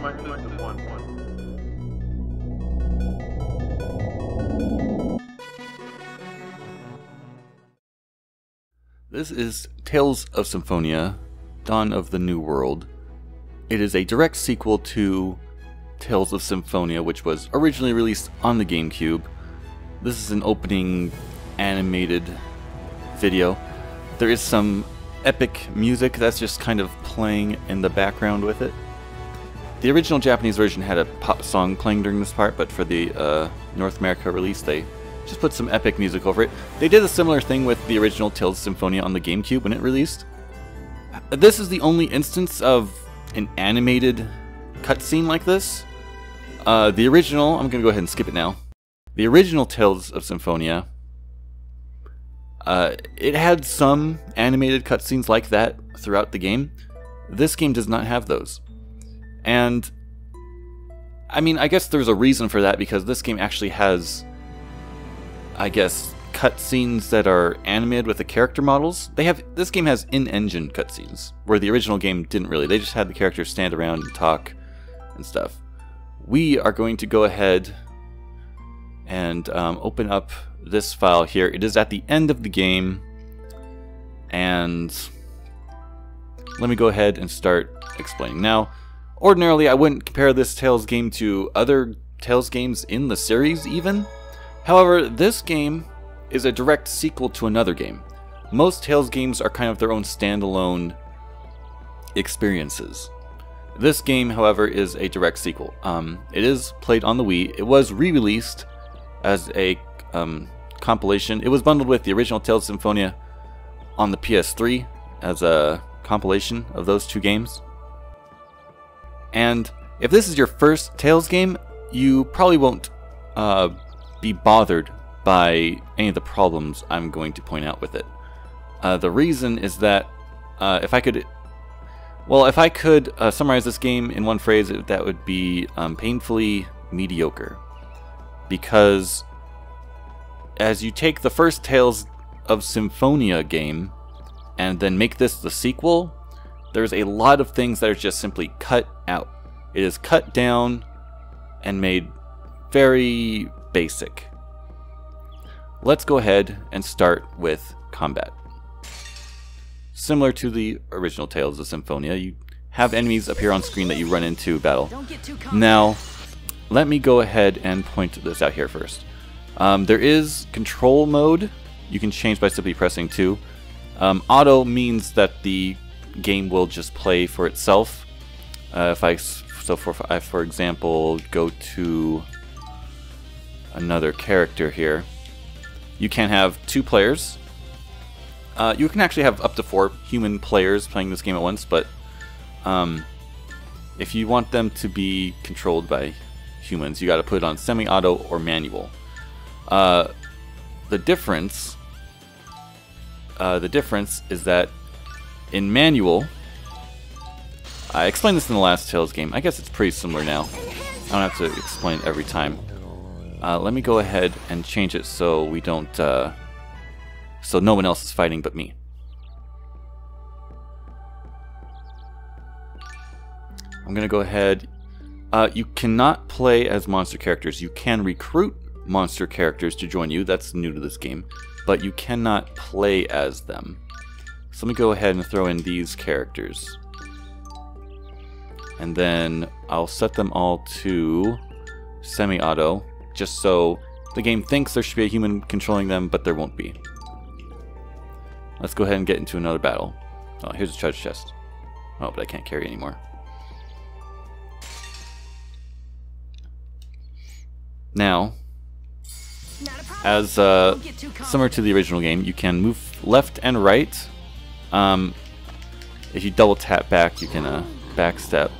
my system one. This is Tales of Symphonia, Dawn of the New World. It is a direct sequel to Tales of Symphonia, which was originally released on the GameCube. This is an opening animated video. There is some epic music that's just kind of playing in the background with it. The original Japanese version had a pop song playing during this part, but for the North America release they just put some epic music over it. They did a similar thing with the original Tales of Symphonia on the GameCube when it released. This is the only instance of an animated cutscene like this. The original, I'm going to go ahead and skip it now. The original Tales of Symphonia, it had some animated cutscenes like that throughout the game. This game does not have those. And, I mean, I guess there's a reason for that, because this game actually has, I guess, cutscenes that are animated with the character models. This game has in-engine cutscenes, where the original game didn't really. They just had the characters stand around and talk and stuff. We are going to go ahead and open up this file here. It is at the end of the game, and let me go ahead and start explaining. Now, ordinarily I wouldn't compare this Tales game to other Tales games in the series even. However, this game is a direct sequel to another game. Most Tales games are kind of their own standalone experiences. This game, however, is a direct sequel. It is played on the Wii. It was re-released as a compilation. It was bundled with the original Tales of Symphonia on the PS3 as a compilation of those two games. And if this is your first Tales game, you probably won't be bothered by any of the problems I'm going to point out with it. The reason is that if I could summarize this game in one phrase, that would be painfully mediocre. Because as you take the first Tales of Symphonia game and then make this the sequel, there's a lot of things that are just simply cut out. It is cut down and made very basic. Let's go ahead and start with combat. Similar to the original Tales of Symphonia, you have enemies appear on screen that you run into battle. Now, let me go ahead and point this out here first. There is control mode. You can change by simply pressing 2. Auto means that the game will just play for itself. If I, for example, go to another character here, you can have 2 players. You can actually have up to 4 human players playing this game at once, but if you want them to be controlled by humans, you got to put it on semi-auto or manual. The difference is that in manual, I explained this in the last Tales game. I guess it's pretty similar now. I don't have to explain it every time. Let me go ahead and change it so we don't, so no one else is fighting but me. I'm gonna go ahead. You cannot play as monster characters. You can recruit monster characters to join you. That's new to this game, but you cannot play as them. So let me go ahead and throw in these characters, and then I'll set them all to semi-auto, just so the game thinks there should be a human controlling them, but there won't be. Let's go ahead and get into another battle. Oh, here's a treasure chest. Oh, but I can't carry anymore. Now, as similar to the original game, you can move left and right. If you double tap back, you can backstep.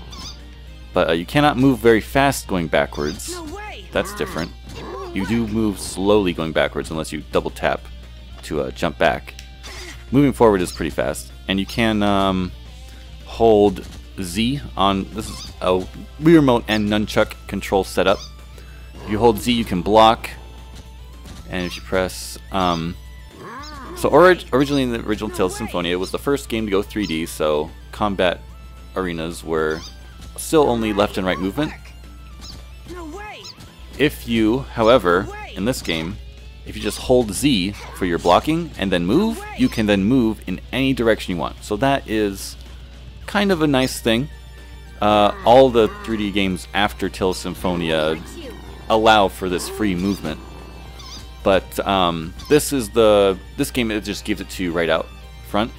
But you cannot move very fast going backwards. That's different. You do move slowly going backwards unless you double tap to jump back. Moving forward is pretty fast. And you can hold Z on... This is a Wii Remote and Nunchuck control setup. If you hold Z, you can block. And if you press... So originally in the original Tales of Symphonia, it was the first game to go 3D, so combat arenas were still only left and right movement. No way. If you, however, in this game, if you just hold Z for your blocking and then move, you can then move in any direction you want. So that is kind of a nice thing. All the 3D games after Tales Symphonia allow for this free movement. But this game, it just gives it to you right out front,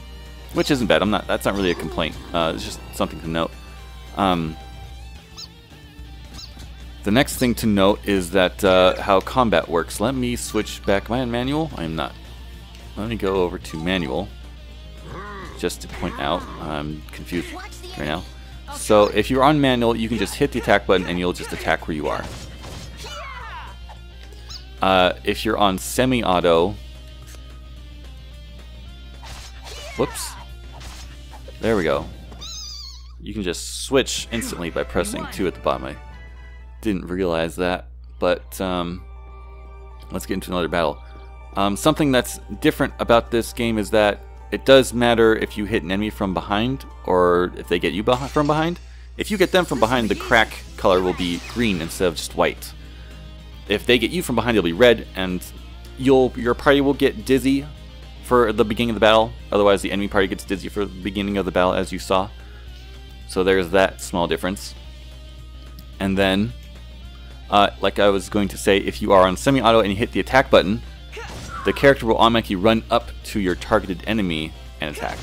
which isn't bad. That's not really a complaint. It's just something to note. The next thing to note is that how combat works. Let me switch back. Am I in manual? I am not. Let me go over to manual, just to point out. I'm confused right now. So if you're on manual, you can just hit the attack button and you'll just attack where you are. If you're on semi-auto, whoops, there we go. You can just switch instantly by pressing 2 at the bottom. I didn't realize that, but let's get into another battle. Something that's different about this game is that it does matter if you hit an enemy from behind or if they get you from behind. If you get them from behind, the crack color will be green instead of just white. If they get you from behind, it'll be red, and your party will get dizzy for the beginning of the battle. Otherwise, the enemy party gets dizzy for the beginning of the battle, as you saw. So there's that small difference. And then, like I was going to say, if you are on semi-auto and you hit the attack button, the character will automatically run up to your targeted enemy and attack.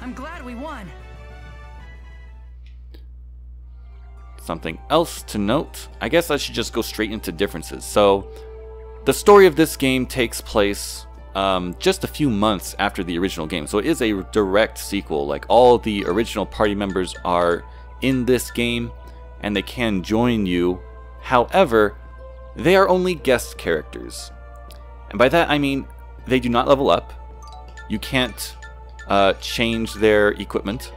I'm glad we won. Something else to note, I guess I should just go straight into differences. So, the story of this game takes place just a few months after the original game. So it is a direct sequel. Like, all the original party members are in this game, and they can join you. However, they are only guest characters. And by that I mean they do not level up. You can't change their equipment.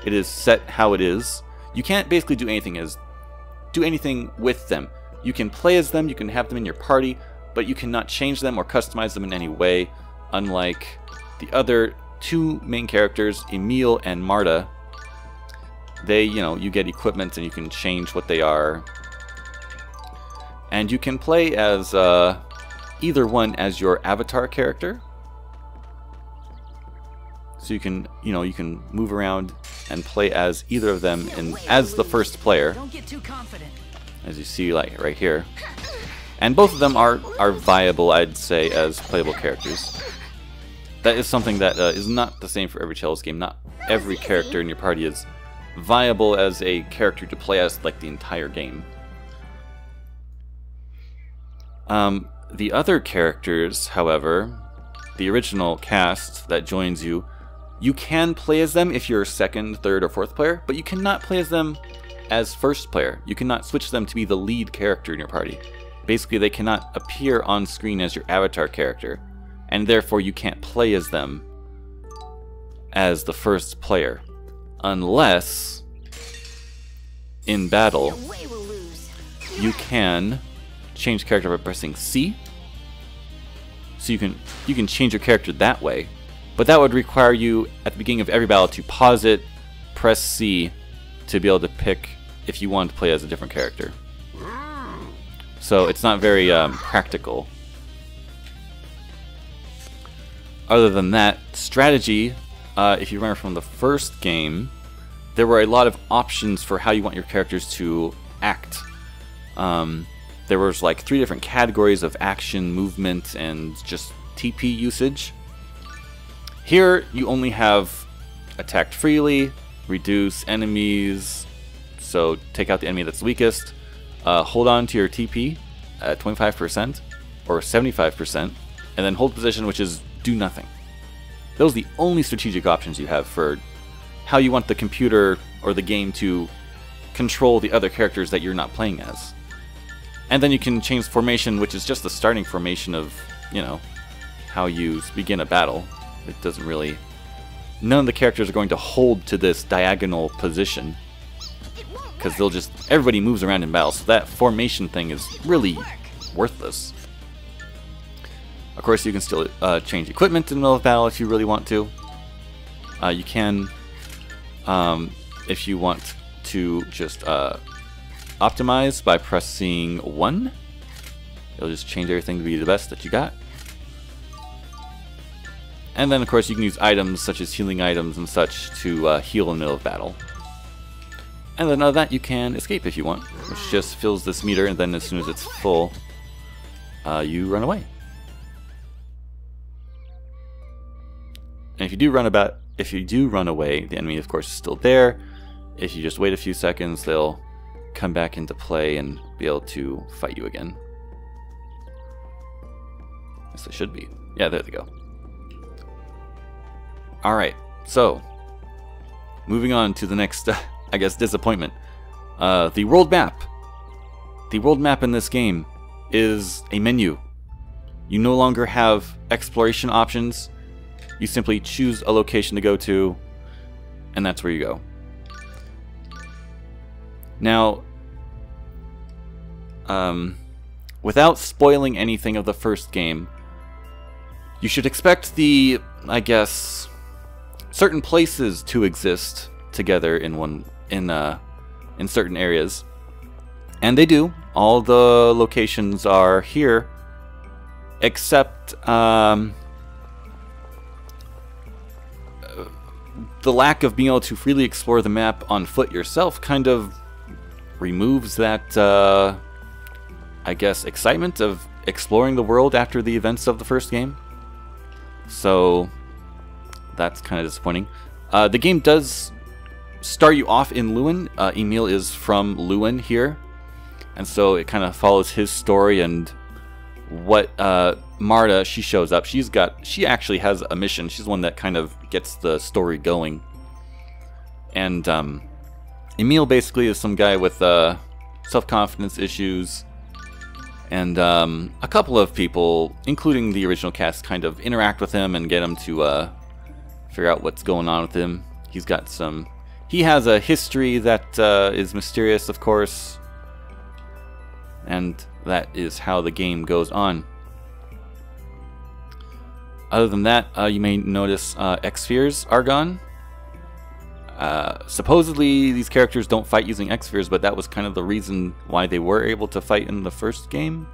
It is set how it is. You can't basically do anything with them. You can play as them, you can have them in your party, but you cannot change them or customize them in any way, unlike the other 2 main characters, Emil and Marta. They, you get equipment and you can change what they are. And you can play as either one as your avatar character. So you can move around and play as either of them as the first player. Don't get too confident. As you see, like right here. And both of them are viable, I'd say, as playable characters. That is something that is not the same for every Tales game. Not every character in your party is viable as a character to play as like the entire game. The other characters, however, the original cast that joins you, you can play as them if you're second, third, or fourth player, but you cannot play as them as first player. You cannot switch them to be the lead character in your party. Basically, they cannot appear on screen as your avatar character, and therefore you can't play as them as the first player, unless in battle you can change character by pressing C. So you can change your character that way, but that would require you at the beginning of every battle to pause it, press C to be able to pick if you want to play as a different character. So it's not very practical. Other than that, strategy, if you remember from the first game, there were a lot of options for how you want your characters to act. There was like 3 different categories of action, movement, and just TP usage. Here, you only have attacked freely, reduce enemies, so take out the enemy that's weakest, hold on to your TP at 25% or 75%, and then hold position, which is do nothing. Those are the only strategic options you have for how you want the computer or the game to control the other characters that you're not playing as. And then you can change formation, which is just the starting formation of, how you begin a battle. It doesn't really... None of the characters are going to hold to this diagonal position, because everybody moves around in battle, so that formation thing is really worthless. Of course, you can still change equipment in the middle of battle if you really want to. You can if you want to just optimize by pressing 1. It'll just change everything to be the best that you got. And then, of course, you can use items such as healing items and such to heal in the middle of battle. And then other than that, you can escape if you want, which just fills this meter, and then as soon as it's full, you run away. And if you do run away, the enemy, of course, is still there. If you just wait a few seconds, they'll come back into play and be able to fight you again. Yes, they should be. Yeah, there they go. Alright, so moving on to the next, I guess, disappointment. The world map. The world map in this game is a menu. You no longer have exploration options. You simply choose a location to go to, and that's where you go. Now, without spoiling anything of the first game, you should expect the, I guess, certain places to exist together in certain areas, and they do. All the locations are here, except the lack of being able to freely explore the map on foot yourself kind of removes that, I guess, excitement of exploring the world after the events of the first game. So that's kind of disappointing. The game does start you off in Lewin. Emil is from Lewin here, and so it kind of follows his story and what Marta, she shows up. She actually has a mission. She's the one that kind of gets the story going. And Emil basically is some guy with self-confidence issues, and a couple of people, including the original cast, kind of interact with him and get him to figure out what's going on with him. He has a history that is mysterious, of course, and that is how the game goes on. Other than that, you may notice X-Spheres are gone. Supposedly these characters don't fight using X-Spheres, but that was kind of the reason why they were able to fight in the first game.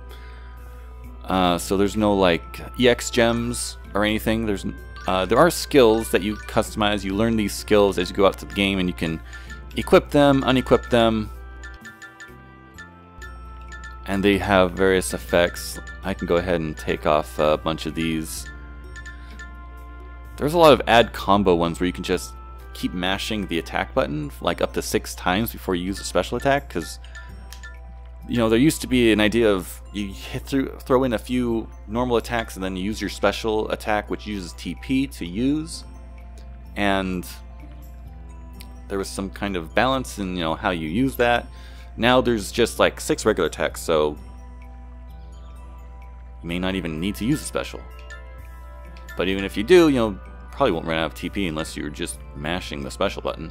So there's no like EX gems or anything. There are skills that you customize. You learn these skills as you go out to the game, and you can equip them, unequip them, and they have various effects. I can go ahead and take off a bunch of these. There's a lot of add combo ones where you can just keep mashing the attack button like up to 6 times before you use a special attack, because you know, there used to be an idea of you throw in a few normal attacks and then you use your special attack, which uses TP to use, and there was some kind of balance in, you know, how you use that. Now there's just like 6 regular attacks, so you may not even need to use a special. But even if you do, you know, probably won't run out of TP unless you're just mashing the special button.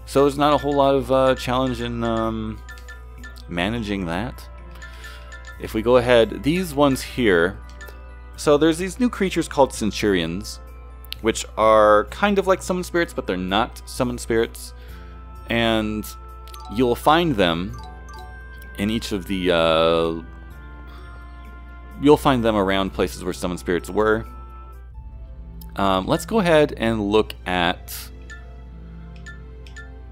So there's not a whole lot of challenge in managing that. If we go ahead, these ones here, so there's these new creatures called Centurions, which are kind of like summon spirits, but they're not summon spirits, and you'll find them in each of the you'll find them around places where summon spirits were. Let's go ahead and look at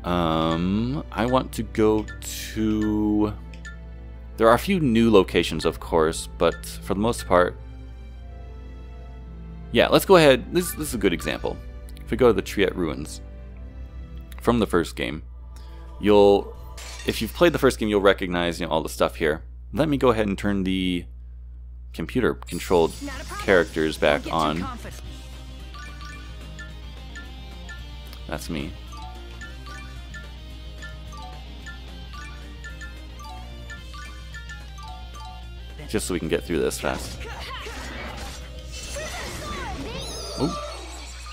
I want to go to... There are a few new locations, of course, but for the most part... Yeah, let's go ahead. This is a good example. If we go to the Triet Ruins from the first game, if you've played the first game, you'll recognize, you know, all the stuff here. Let me go ahead and turn the computer-controlled characters back on. That's me. Just so we can get through this fast. Ooh.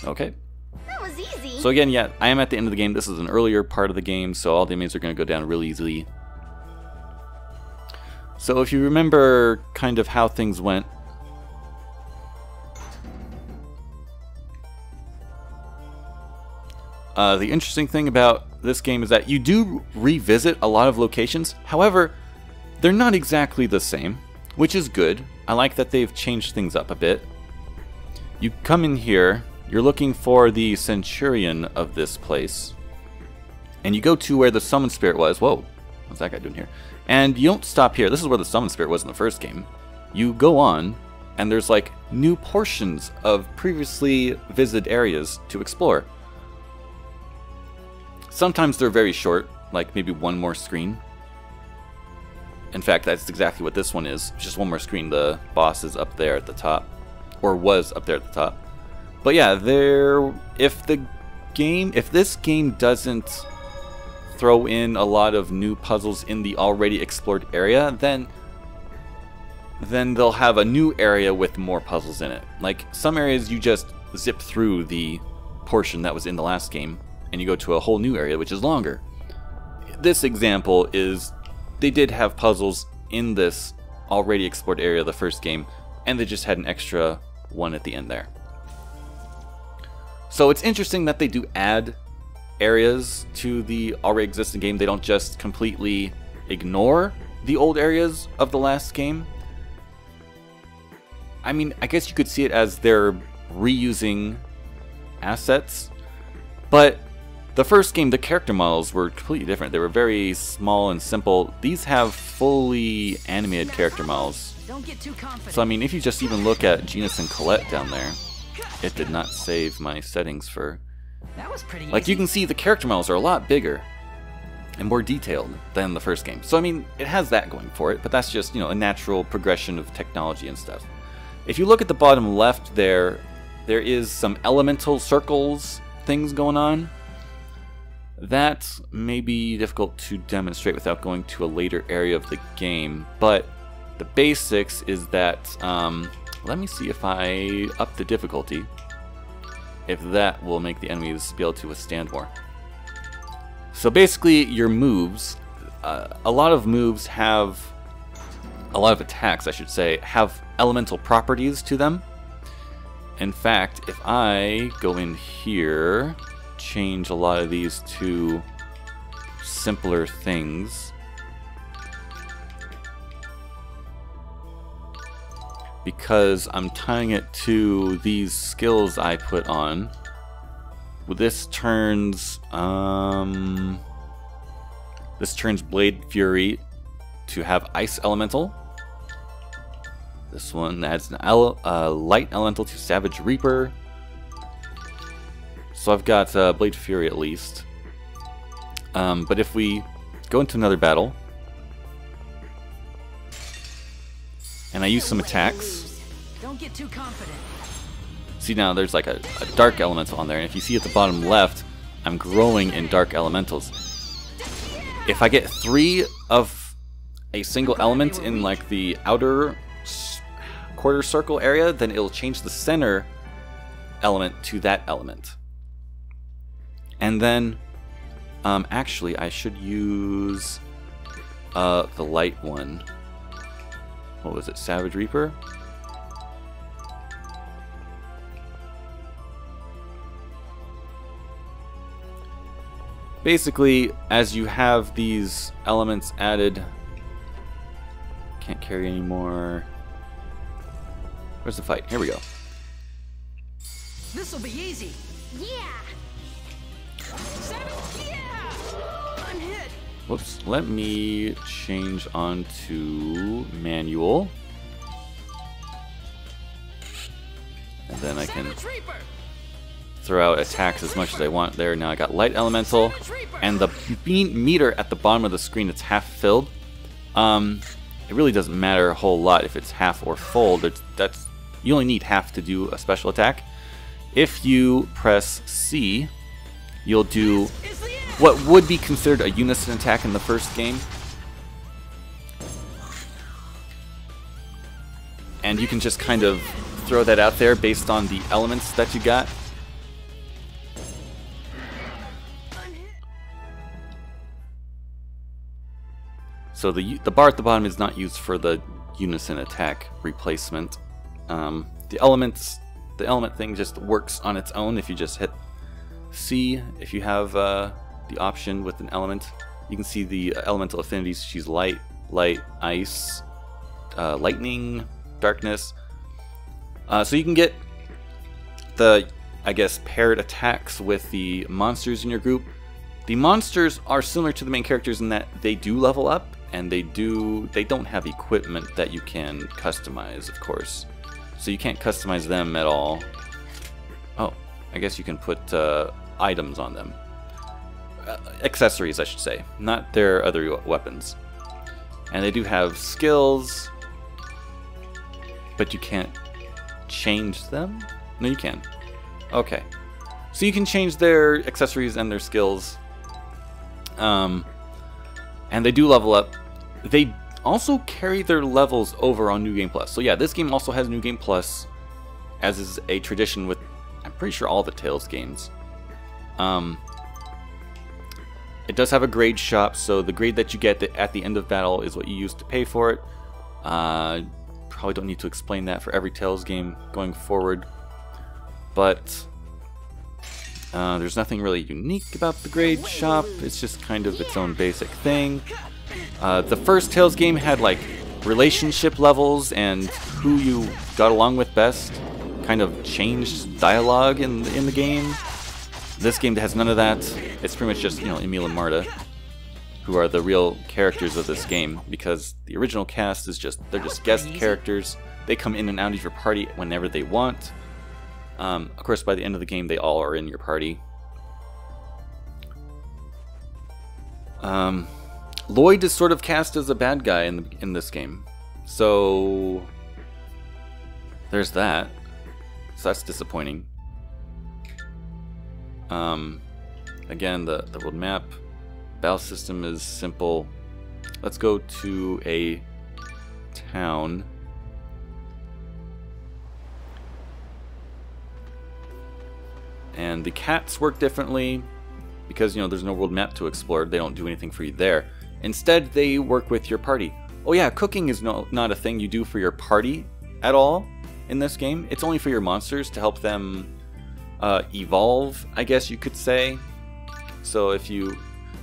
Okay. That was easy. So again, yeah, I am at the end of the game. This is an earlier part of the game, so all the enemies are going to go down really easily. So if you remember kind of how things went, The interesting thing about this game is that you do revisit a lot of locations. However, they're not exactly the same, which is good. I like that they've changed things up a bit. You come in here, you're looking for the Centurion of this place, and you go to where the Summon Spirit was. Whoa, what's that guy doing here? And you don't stop here. This is where the Summon Spirit was in the first game. You go on, and there's like new portions of previously visited areas to explore. Sometimes they're very short, like maybe one more screen. In fact, that's exactly what this one is. Just one more screen. The boss is up there at the top, or was up there at the top. But yeah, if this game doesn't throw in a lot of new puzzles in the already explored area, then they'll have a new area with more puzzles in it. Like some areas you just zip through the portion that was in the last game and you go to a whole new area which is longer. This example is they did have puzzles in this already explored area of the first game, and they just had an extra one at the end there. So it's interesting that they do add areas to the already existing game. They don't just completely ignore the old areas of the last game. I mean, I guess you could see it as they're reusing assets, but the first game, the character models were completely different. They were very small and simple. These have fully animated character models. Don't get too confident. So I mean, if you just even look at Genus and Colette down there, it did not save my settings for... That was pretty Like easy. you can see the character models are a lot bigger and more detailed than the first game. So I mean, it has that going for it, but that's just, you know, a natural progression of technology and stuff. If you look at the bottom left there is some elemental circles things going on. That may be difficult to demonstrate without going to a later area of the game, but the basics is that, let me see if I up the difficulty, if that will make the enemies be able to withstand more. So basically your moves, a lot of attacks I should say, have elemental properties to them. In fact, if I go in here, change a lot of these to simpler things, because I'm tying it to these skills I put on. This turns Blade Fury to have Ice Elemental. This one adds an Light Elemental to Savage Reaper. So I've got Blade Fury at least. But if we go into another battle, and I use some attacks. Don't get too confident. See, now there's like a Dark Elemental on there, and if you see at the bottom left, I'm growing in Dark Elementals. If I get 3 of a single element in like the outer quarter circle area, then it'll change the center element to that element. And then, actually, I should use the light one. What was it? Savage Reaper? Basically, as you have these elements added, can't carry anymore. Where's the fight? Here we go. This'll be easy. Yeah. I'm hit. Whoops, let me change on to manual. And then I can throw out attacks as much as I want there. Now I got Light Elemental, and the meter at the bottom of the screen, it's half filled. It really doesn't matter a whole lot if it's half or full. You only need half to do a special attack. If you press C, you'll do what would be considered a unison attack in the first game. And you can just kind of throw that out there based on the elements that you got. So the bar at the bottom is not used for the unison attack replacement. The element thing just works on its own if you just hit see if you have the option with an element. You can see the elemental affinities. She's light, ice, lightning, darkness. So you can get the, I guess, paired attacks with the monsters in your group. The monsters are similar to the main characters in that they do level up, and they don't have equipment that you can customize, of course. So you can't customize them at all. Oh, I guess you can put items on them. Accessories, I should say, not their other weapons. And they do have skills, but you can't change them? No, you can. Okay. So you can change their accessories and their skills. And they do level up. They also carry their levels over on New Game Plus. So yeah, this game also has New Game Plus, as is a tradition with, I'm pretty sure, all the Tales games. It does have a grade shop, so the grade that you get at the end of battle is what you use to pay for it. Probably don't need to explain that for every Tales game going forward. But there's nothing really unique about the grade shop. It's just kind of its own basic thing. The first Tales game had like relationship levels, and who you got along with best kind of changed dialogue in the game. This game has none of that. It's pretty much just, you know, Emil and Marta, who are the real characters of this game, because the original cast is they're just guest characters. They come in and out of your party whenever they want. Of course, by the end of the game, they all are in your party. Lloyd is sort of cast as a bad guy in this game, so there's that. So that's disappointing. Again, the world map battle system is simple. Let's go to a town. And the cats work differently because, you know, there's no world map to explore. They don't do anything for you there. Instead, they work with your party. Oh yeah, cooking is not a thing you do for your party at all in this game. It's only for your monsters to help them evolve, I guess you could say. So if you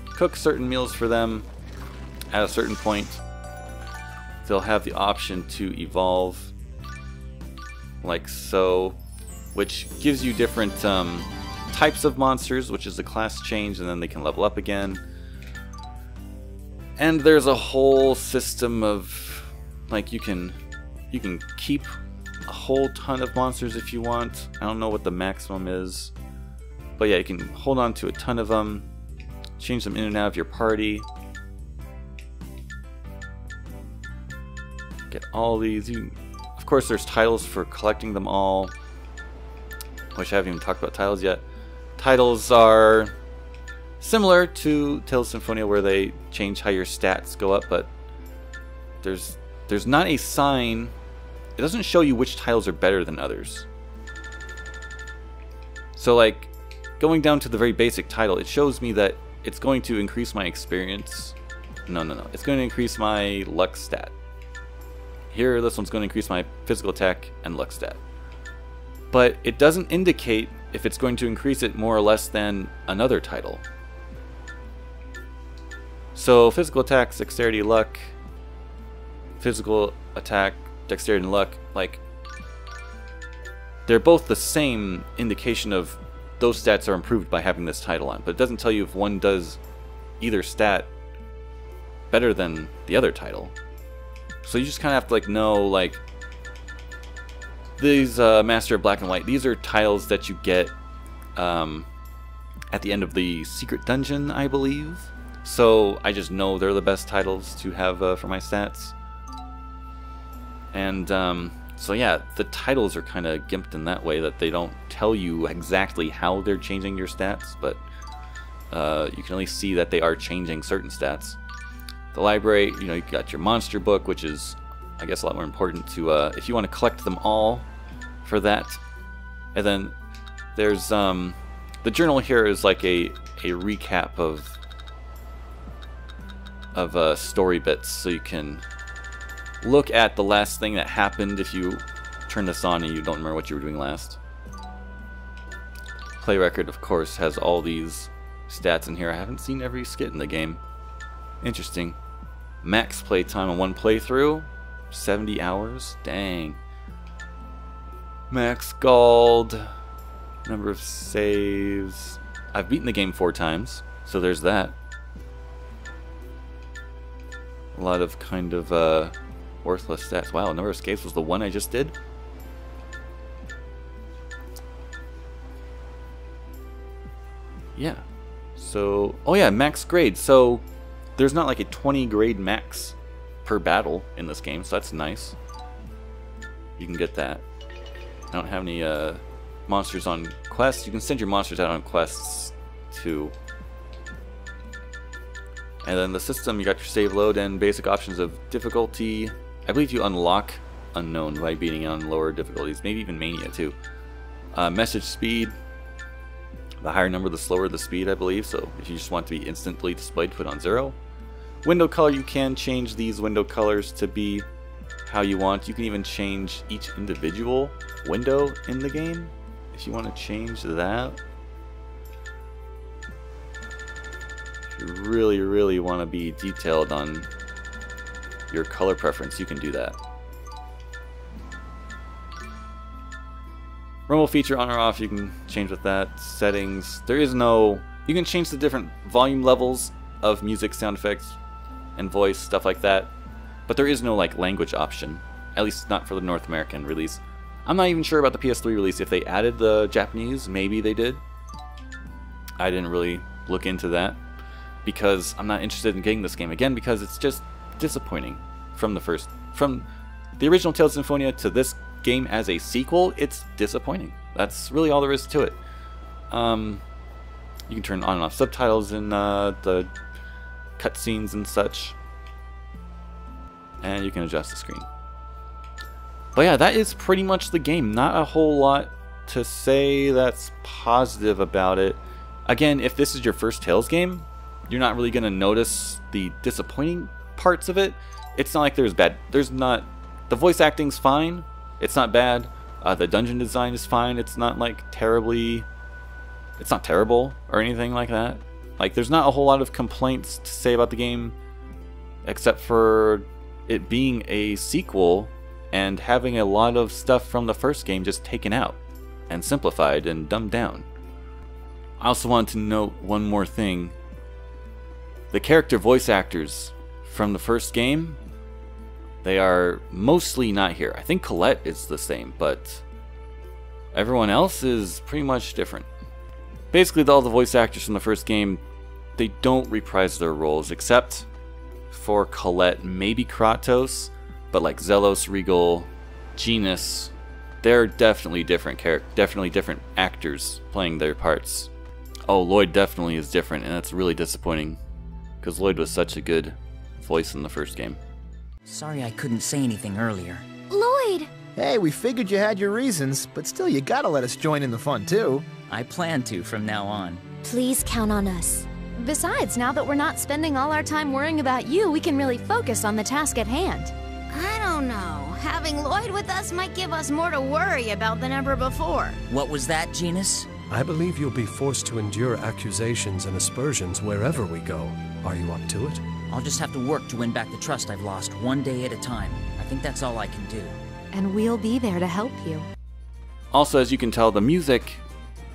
cook certain meals for them at a certain point, they'll have the option to evolve like so, which gives you different types of monsters, which is a class change, and then they can level up again. And there's a whole system of, like, you can keep a whole ton of monsters if you want. I don't know what the maximum is, but yeah, you can hold on to a ton of them, change them in and out of your party, get all these. Of course, there's titles for collecting them all, which I haven't even talked about titles yet. Titles are similar to Tales of Symphonia, where they change how your stats go up, but there's not a sign. It doesn't show you which titles are better than others. So, like, going down to the very basic title, it shows me that it's going to increase my experience. No. It's going to increase my luck stat. Here, this one's going to increase my physical attack and luck stat. But it doesn't indicate if it's going to increase it more or less than another title. So, physical attack, dexterity, luck, physical attack, dexterity, and luck, like, they're both the same indication of those stats are improved by having this title on, but it doesn't tell you if one does either stat better than the other title. So you just kind of have to, like, know, like, these Master of Black and White, these are tiles that you get at the end of the secret dungeon, I believe. So I just know they're the best titles to have for my stats. And so yeah, the titles are kind of gimped in that way, that they don't tell you exactly how they're changing your stats, but you can at least see that they are changing certain stats. The library, you know, you got your monster book, which is, I guess, a lot more important to if you want to collect them all for that. And then there's the journal here is like a recap of story bits, so you can look at the last thing that happened if you turn this on and you don't remember what you were doing last. play record, of course, has all these stats in here. I haven't seen every skit in the game. Interesting. Max play time on one playthrough, 70 hours. Dang. Max Gold. Number of saves. I've beaten the game 4 times, so there's that. A lot of kind of worthless stats. Wow, number of escapes was the one I just did. Yeah. So, oh yeah, max grade. So there's not like a 20 grade max per battle in this game, so that's nice. You can get that. I don't have any monsters on quests. You can send your monsters out on quests too. And then the system, you got your save load and basic options of difficulty. I believe you unlock unknown by beating on lower difficulties, maybe even mania too. Message speed. The higher number, the slower the speed, I believe. So if you just want to be instantly displayed, put on 0. Window color, you can change these window colors to be how you want. You can even change each individual window in the game if you want to change that. If you really, really want to be detailed on your color preference, you can do that. Rumble feature on or off, you can change with that. Settings, there is no... You can change the different volume levels of music, sound effects, and voice, stuff like that. But there is no like language option, at least not for the North American release. I'm not even sure about the PS3 release. If they added the Japanese, maybe they did. I didn't really look into that because I'm not interested in getting this game again because it's just disappointing from the original Tales of Symphonia to this game as a sequel. It's disappointing. That's really all there is to it. You can turn on and off subtitles in the cutscenes and such, and you can adjust the screen. But yeah, that is pretty much the game. Not a whole lot to say that's positive about it. Again, if this is your first Tales game, you're not really going to notice the disappointing parts of it. It's not like the voice acting's fine. It's not bad. The dungeon design is fine. It's not like it's not terrible or anything like that. Like, there's not a whole lot of complaints to say about the game except for it being a sequel and having a lot of stuff from the first game just taken out and simplified and dumbed down. I also wanted to note one more thing. The character voice actors from the first game, they are mostly not here. I think Colette is the same, but everyone else is pretty much different. Basically, all the voice actors from the first game, they don't reprise their roles, except for Colette, maybe Kratos, but like Zelos, Regal, Genis, they're definitely different different actors playing their parts. Oh, Lloyd definitely is different, and that's really disappointing, because Lloyd was such a good voice in the first game. Sorry I couldn't say anything earlier. Lloyd! Hey, we figured you had your reasons, but still you gotta let us join in the fun too. I plan to from now on. Please count on us. Besides, now that we're not spending all our time worrying about you, we can really focus on the task at hand. I don't know. Having Lloyd with us might give us more to worry about than ever before. What was that, Genis? I believe you'll be forced to endure accusations and aspersions wherever we go. Are you up to it? I'll just have to work to win back the trust I've lost one day at a time. I think that's all I can do. And we'll be there to help you. Also, as you can tell, the music,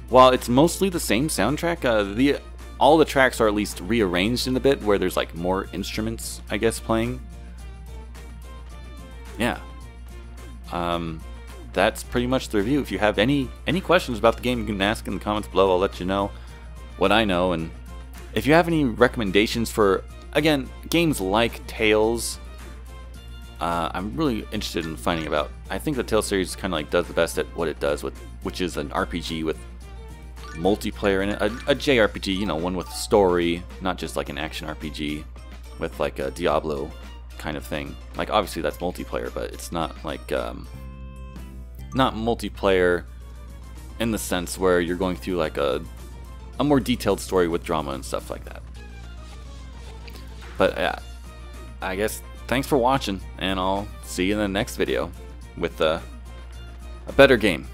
while it's mostly the same soundtrack, all the tracks are at least rearranged in a bit where there's like more instruments, I guess, playing. Yeah. That's pretty much the review. If you have any questions about the game, you can ask in the comments below. I'll let you know what I know. And if you have any recommendations for, again, games like Tales, I'm really interested in finding about. I think the Tales series kind of like does the best at what it does, which is an RPG with multiplayer in it, a JRPG, you know, one with story, not just like an action RPG with like a Diablo kind of thing. Like, obviously that's multiplayer, but it's not like not multiplayer in the sense where you're going through like a more detailed story with drama and stuff like that. But yeah, I guess thanks for watching, and I'll see you in the next video with a better game.